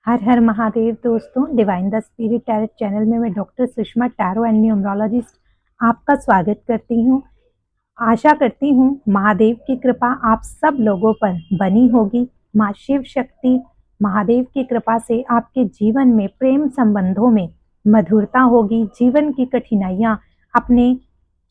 हर हर महादेव दोस्तों, divine the spirit tarot channel में मैं doctor Sushma tarot and numerologist आपका स्वागत करती हूँ। आशा करती हूँ महादेव की कृपा आप सब लोगों पर बनी होगी। माँ शिव शक्ति महादेव की कृपा से आपके जीवन में प्रेम संबंधों में मधुरता होगी। जीवन की कठिनाइयाँ अपने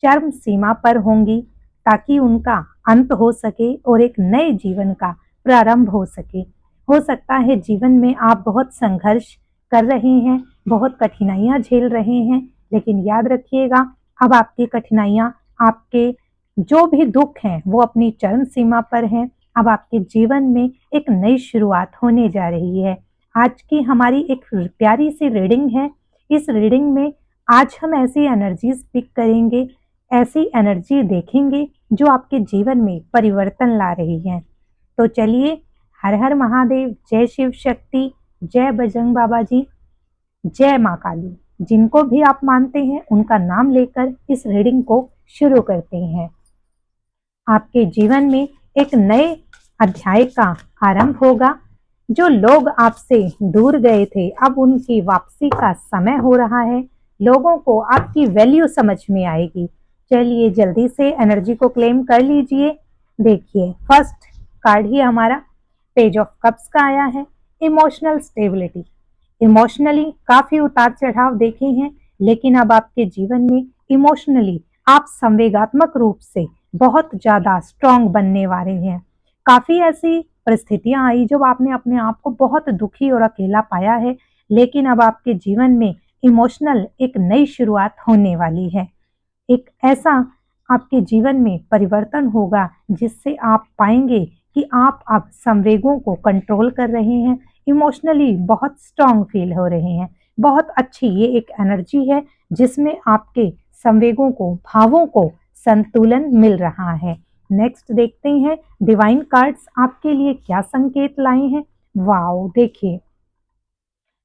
चरम सीमा पर होंगी ताकि उनका अंत हो सके और एक नए जीवन का प्रारंभ हो सके। हो सकता है जीवन में आप बहुत संघर्ष कर रहे हैं, बहुत कठिनाइयां झेल रहे हैं, लेकिन याद रखिएगा अब आपकी कठिनाइयां, आपके जो भी दुख हैं वो अपनी चरम सीमा पर हैं। अब आपके जीवन में एक नई शुरुआत होने जा रही है। आज की हमारी एक प्यारी सी रीडिंग है। इस रीडिंग में आज हम ऐसी एनर्जीज पिक करेंगे, ऐसी एनर्जी देखेंगे जो आपके जीवन में परिवर्तन ला रही है। तो चलिए, हर हर महादेव, जय शिव शक्ति, जय बजरंग बाबा जी, जय माँ काली। जिनको भी आप मानते हैं उनका नाम लेकर इस रीडिंग को शुरू करते हैं। आपके जीवन में एक नए अध्याय का आरंभ होगा। जो लोग आपसे दूर गए थे अब उनकी वापसी का समय हो रहा है। लोगों को आपकी वैल्यू समझ में आएगी। चलिए जल्दी से एनर्जी को क्लेम कर लीजिए। देखिए, फर्स्ट कार्ड ही हमारा पेज ऑफ कप्स का आया है। Emotional stability. इमोशनली काफी उतार चढ़ाव देखे हैं, लेकिन अब आपके जीवन में इमोशनली आप संवेगात्मक रूप से बहुत ज्यादा स्ट्रांग बनने वाले हैं। काफी ऐसी परिस्थितियां आई जब आपने अपने आप को बहुत दुखी और अकेला पाया है, लेकिन अब आपके जीवन में इमोशनल एक नई शुरुआत होने वाली है। एक ऐसा आपके जीवन में परिवर्तन होगा जिससे आप पाएंगे कि आप अब संवेगों को कंट्रोल कर रहे हैं। इमोशनली बहुत स्ट्रांग फील हो रहे हैं। बहुत अच्छी ये एक एनर्जी है जिसमें आपके संवेगों को, भावों को संतुलन मिल रहा है। नेक्स्ट देखते हैं डिवाइन कार्ड्स आपके लिए क्या संकेत लाए हैं। वाओ, देखिए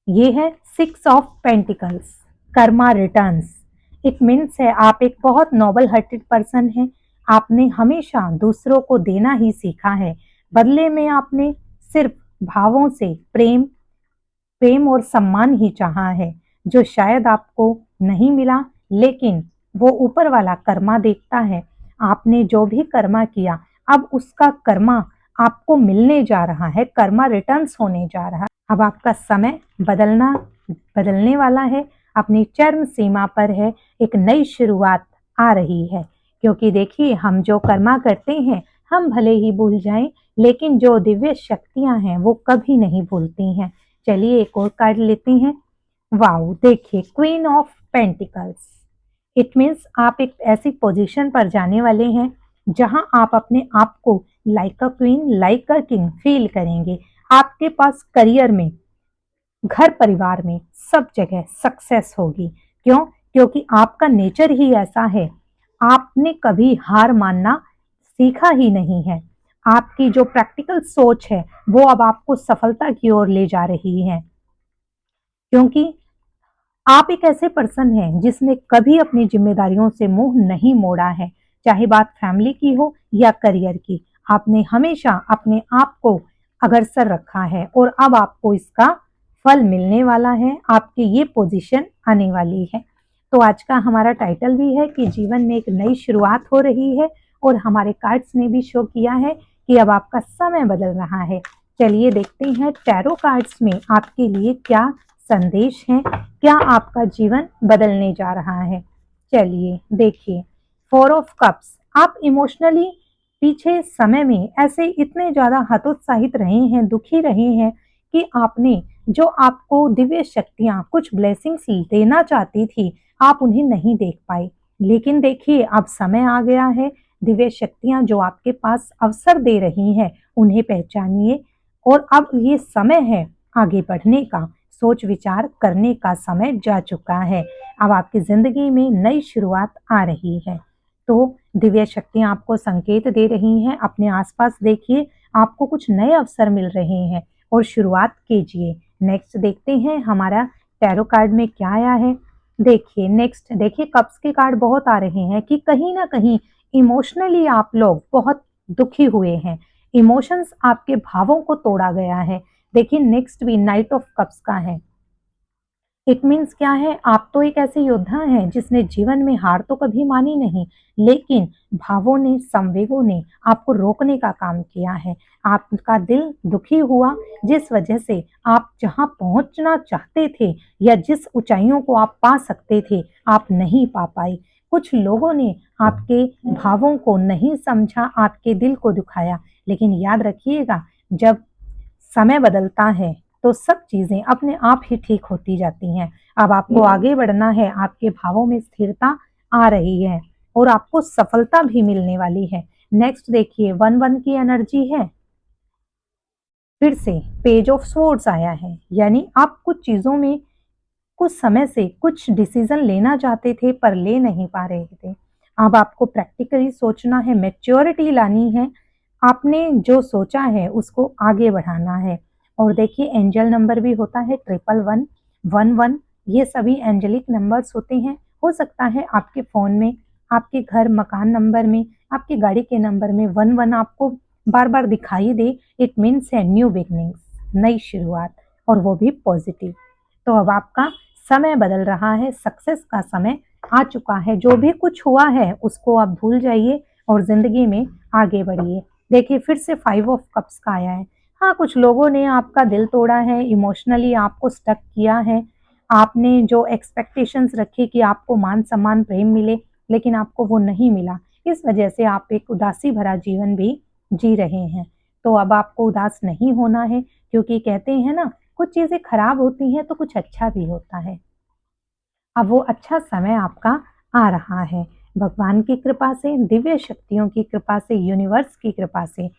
ये है 6 of pentacles, Karma returns. It means है आप एक बहुत नोबल हार्टेड पर्सन हैं। आपने हमेशा दूसरों को देना ही सीखा है। बदले में आपने सिर्फ भावों से प्रेम प्रेम और सम्मान ही चाहा है, जो शायद आपको नहीं मिला, लेकिन वो ऊपर वाला कर्मा देखता है। आपने जो भी कर्मा किया अब उसका कर्मा आपको मिलने जा रहा है। कर्मा रिटर्न्स होने जा रहा है। अब आपका समय बदलने वाला है, अपनी चरम सीमा पर है। एक नई शुरुआत आ रही है, क्योंकि देखिए हम जो कर्मा करते हैं हम भले ही भूल जाएं, लेकिन जो दिव्य शक्तियां हैं वो कभी नहीं भूलती हैं। चलिए एक और कार्ड लेते हैं। वाओ, देखिए queen of pentacles. It means आप एक ऐसी पोजीशन पर जाने वाले हैं जहां आप अपने आप को like a queen, like a king feel करेंगे। आपके पास करियर में, घर परिवार में, सब जगह सक्सेस होगी। क्यों? क्योंकि आपका नेचर ही ऐसा है। आपने कभी हार मानना सीखा ही नहीं है। आपकी जो प्रैक्टिकल सोच है वो अब आपको सफलता की ओर ले जा रही है, क्योंकि आप एक ऐसे पर्सन हैं जिसने कभी अपनी जिम्मेदारियों से मुंह नहीं मोड़ा है, चाहे बात फैमिली की हो या करियर की। आपने हमेशा अपने आप को अग्रसर रखा है और अब आपको इसका फल मिलने वाला है। आपकी ये पोजीशन आने वाली है। तो आज का हमारा टाइटल भी है कि जीवन में एक नई शुरुआत हो रही है, और हमारे कार्ड्स ने भी शो किया है कि अब आपका समय बदल रहा है। चलिए देखते हैं टैरो कार्ड्स में आपके लिए क्या संदेश है, क्या आपका जीवन बदलने जा रहा है। चलिए देखिए, 4 ऑफ कप्स। आप इमोशनली पीछे समय में ऐसे इतने ज्यादा हतोत्साहित रहे हैं, दुखी रहे हैं कि आपने जो आपको दिव्य शक्तियां, कुछ ब्लेसिंग्स देना चाहती थी, आप उन्हें नहीं देख पाए। लेकिन देखिए अब समय आ गया है। दिव्य शक्तियां जो आपके पास अवसर दे रही हैं उन्हें पहचानिए, और अब ये समय है आगे बढ़ने का। सोच विचार करने का समय जा चुका है। अब आपकी जिंदगी में नई शुरुआत आ रही है। तो दिव्य शक्तियां आपको संकेत दे रही हैं। अपने आसपास देखिए, आपको कुछ नए अवसर मिल रहे हैं और शुरुआत कीजिए। नेक्स्ट देखते हैं हमारा टैरो कार्ड में क्या आया है। देखिए नेक्स्ट, देखिए कप्स के कार्ड बहुत आ रहे हैं कि कहीं ना कहीं इमोशनली आप लोग बहुत दुखी हुए हैं। इमोशंस आपके भावों को तोड़ा गया है। देखिए नेक्स्ट भी नाइट ऑफ कप्स का है। इट मीन्स क्या है, आप तो एक ऐसे योद्धा हैं जिसने जीवन में हार तो कभी मानी नहीं, लेकिन भावों ने, संवेगों ने आपको रोकने का काम किया है। आपका दिल दुखी हुआ, जिस वजह से आप जहां पहुंचना चाहते थे या जिस ऊंचाइयों को आप पा सकते थे, आप नहीं पा पाए। कुछ लोगों ने आपके भावों को नहीं समझा, आपके दिल को दुखाया, लेकिन याद रखिएगा, जब समय बदलता है तो सब चीजें अपने आप ही ठीक होती जाती हैं। अब आपको आगे बढ़ना है, आपके भावों में स्थिरता आ रही है और आपको सफलता भी मिलने वाली है। नेक्स्ट देखिए 1-1 की एनर्जी है। फिर से पेज ऑफ स्वॉर्ड्स आया है, यानी आप कुछ चीजों में कुछ समय से कुछ डिसीजन लेना चाहते थे पर ले नहीं पा रहे थे। अब आपको प्रैक्टिकली सोचना है, मैच्योरिटी लानी है, आपने जो सोचा है उसको आगे बढ़ाना है। और देखिए एंजल नंबर भी होता है 111, 11, ये सभी एंजेलिक नंबर्स होते हैं। हो सकता है आपके फोन में, आपके घर मकान नंबर में, आपकी गाड़ी के नंबर में 11 आपको बार बार दिखाई दे। इट मीन्स है न्यू बिगनिंग्स, नई शुरुआत, और वो भी पॉजिटिव। तो अब आपका समय बदल रहा है, सक्सेस का समय आ चुका है। जो भी कुछ हुआ है उसको आप भूल जाइए और जिंदगी में आगे बढ़िए। देखिए फिर से 5 ऑफ कप्स का आया है। हाँ, कुछ लोगों ने आपका दिल तोड़ा है, इमोशनली आपको स्टक किया है। आपने जो एक्सपेक्टेशंस रखी कि आपको मान सम्मान प्रेम मिले, लेकिन आपको वो नहीं मिला। इस वजह से आप एक उदासी भरा जीवन भी जी रहे हैं। तो अब आपको उदास नहीं होना है, क्योंकि कहते हैं ना, कुछ चीजें खराब होती हैं तो कुछ अच्छा भी होता है। अब वो अच्छा समय आपका आ रहा है। भगवान की कृपा से, दिव्य शक्तियों की कृपा से, यूनिवर्स की कृपा से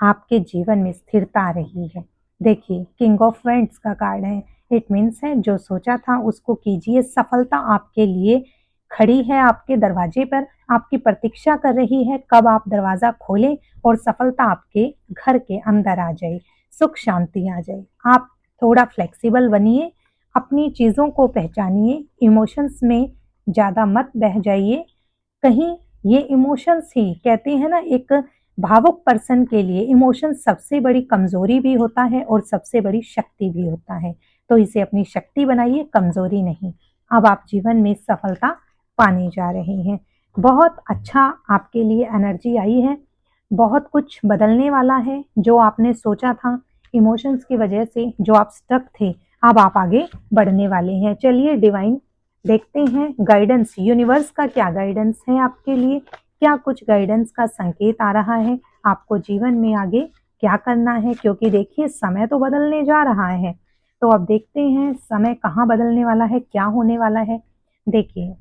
आपके जीवन में स्थिरता आ रही है। देखिए किंग ऑफ वेंट्स का कार्ड है। इट मीन्स है जो सोचा था उसको कीजिए, सफलता आपके लिए खड़ी है, आपके दरवाजे पर आपकी प्रतीक्षा कर रही है। कब आप दरवाजा खोलें और सफलता आपके घर के अंदर आ जाए, सुख शांति आ जाए। आप थोड़ा फ्लेक्सिबल बनिए, अपनी चीजों को पहचानिए, इमोशंस में ज्यादा मत बह जाइए। कहीं ये इमोशंस ही, कहते हैं ना, एक भावुक पर्सन के लिए इमोशन सबसे बड़ी कमजोरी भी होता है और सबसे बड़ी शक्ति भी होता है। तो इसे अपनी शक्ति बनाइए, कमजोरी नहीं। अब आप जीवन में सफलता पाने जा रहे हैं। बहुत अच्छा आपके लिए एनर्जी आई है, बहुत कुछ बदलने वाला है। जो आपने सोचा था, इमोशंस की वजह से जो आप स्टक थे, अब आप आगे बढ़ने वाले हैं। चलिए डिवाइन देखते हैं गाइडेंस, यूनिवर्स का क्या गाइडेंस है आपके लिए, क्या कुछ गाइडेंस का संकेत आ रहा है आपको जीवन में आगे क्या करना है। क्योंकि देखिए समय तो बदलने जा रहा है, तो अब देखते हैं समय कहाँ बदलने वाला है, क्या होने वाला है। देखिए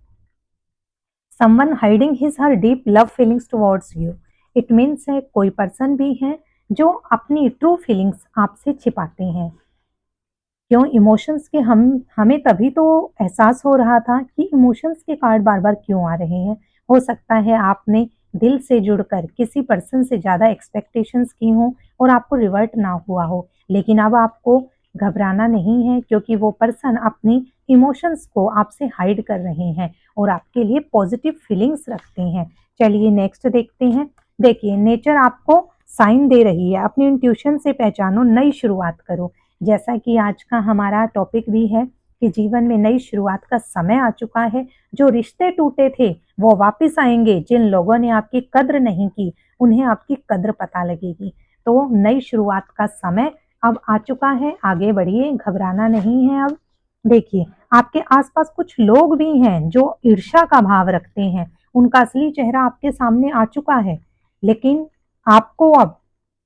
someone hiding his her deep love feelings towards you. It means है कोई पर्सन भी है जो अपनी ट्रू फीलिंग्स आपसे छिपाते हैं। क्यों इमोशंस के हमें तभी तो एहसास हो रहा था कि इमोशंस के कार्ड बार बार क्यों आ रहे हैं। हो सकता है आपने दिल से जुड़कर किसी पर्सन से ज्यादा एक्सपेक्टेशंस की हो और आपको रिवर्ट ना हुआ हो, लेकिन अब आपको घबराना नहीं है, क्योंकि वो पर्सन अपनी इमोशंस को आपसे हाइड कर रहे हैं और आपके लिए पॉजिटिव फीलिंग्स रखते हैं। चलिए नेक्स्ट देखते हैं। देखिए नेचर आपको साइन दे रही है, अपनी इंट्यूशन से पहचानो, नई शुरुआत करो। जैसा कि आज का हमारा टॉपिक भी है कि जीवन में नई शुरुआत का समय आ चुका है। जो रिश्ते टूटे थे वो वापस आएंगे। जिन लोगों ने आपकी कद्र नहीं की, उन्हें आपकी कद्र पता लगेगी। तो नई शुरुआत का समय अब आ चुका है, आगे बढ़िए, घबराना नहीं है। अब देखिए आपके आसपास कुछ लोग भी हैं जो ईर्ष्या का भाव रखते हैं, उनका असली चेहरा आपके सामने आ चुका है, लेकिन आपको अब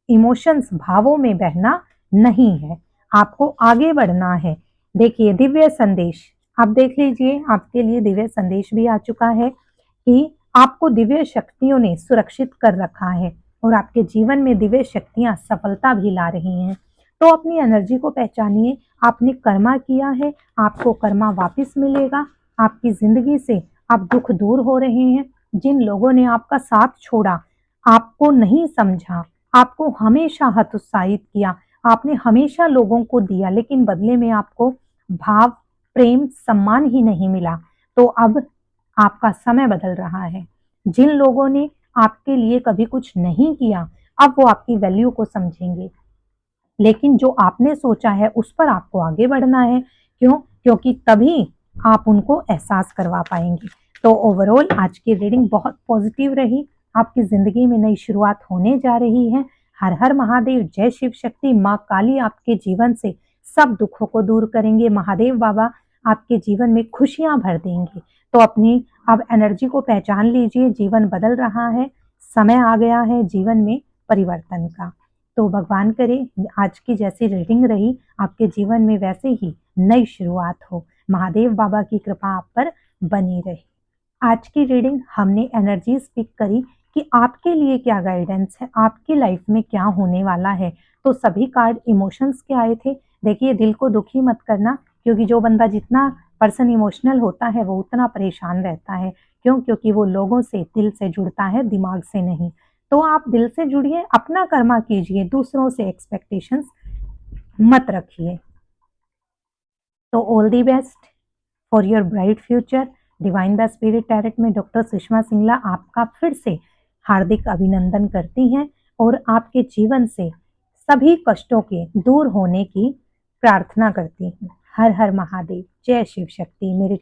इमोशंस, भावों में बहना नहीं है, आपको आगे बढ़ना है। देखिए दिव्य संदेश, आप देख लीजिए, आपके लिए दिव्य संदेश भी आ चुका है कि आपको दिव्य शक्तियों ने सुरक्षित कर रखा है और आपके जीवन में दिव्य शक्तियां सफलता भी ला रही हैं। तो अपनी एनर्जी को पहचानिए, आपने कर्मा किया है, आपको कर्मा वापस मिलेगा। आपकी जिंदगी से अब दुख दूर हो रहे हैं। जिन लोगों ने आपका साथ छोड़ा, आपको नहीं समझा, आपको हमेशा हतोत्साहित किया, आपने हमेशा लोगों को दिया, लेकिन बदले में आपको भाव, प्रेम, सम्मान ही नहीं मिला, तो अब आपका समय बदल रहा है। जिन लोगों ने आपके लिए कभी कुछ नहीं किया, अब वो आपकी वैल्यू को समझेंगे। लेकिन जो आपने सोचा है उस पर आपको आगे बढ़ना है। क्यों? क्योंकि तभी आप उनको एहसास करवा पाएंगे। तो ओवरऑल आज की रीडिंग बहुत पॉजिटिव रही। आपकी जिंदगी में नई शुरुआत होने जा रही है। हर हर महादेव, जय शिव शक्ति। माँ काली आपके जीवन से सब दुखों को दूर करेंगे। महादेव बाबा आपके जीवन में खुशियां भर देंगे। तो अपनी अब एनर्जी को पहचान लीजिए। जीवन बदल रहा है, समय आ गया है जीवन में परिवर्तन का। तो भगवान करे आज की जैसी रीडिंग रही आपके जीवन में वैसे ही नई शुरुआत हो। महादेव बाबा की कृपा आप पर बनी रहे। आज की रीडिंग हमने एनर्जीज पिक करी कि आपके लिए क्या गाइडेंस है, आपकी लाइफ में क्या होने वाला है। तो सभी कार्ड इमोशंस के आए थे। देखिए, दिल को दुखी मत करना, क्योंकि जो बंदा जितना पर्सन इमोशनल होता है वो उतना परेशान रहता है। क्यों? क्योंकि वो लोगों से दिल से जुड़ता है, दिमाग से नहीं। तो आप दिल से जुड़िए, अपना कर्मा कीजिए, दूसरों से एक्सपेक्टेशंस मत रखिए। तो all the best for your bright future. Divine the spirit tarot में डॉक्टर सुषमा सिंगला आपका फिर से हार्दिक अभिनंदन करती हैं और आपके जीवन से सभी कष्टों के दूर होने की प्रार्थना करती हूँ। हर हर महादेव, जय शिव शक्ति। मेरे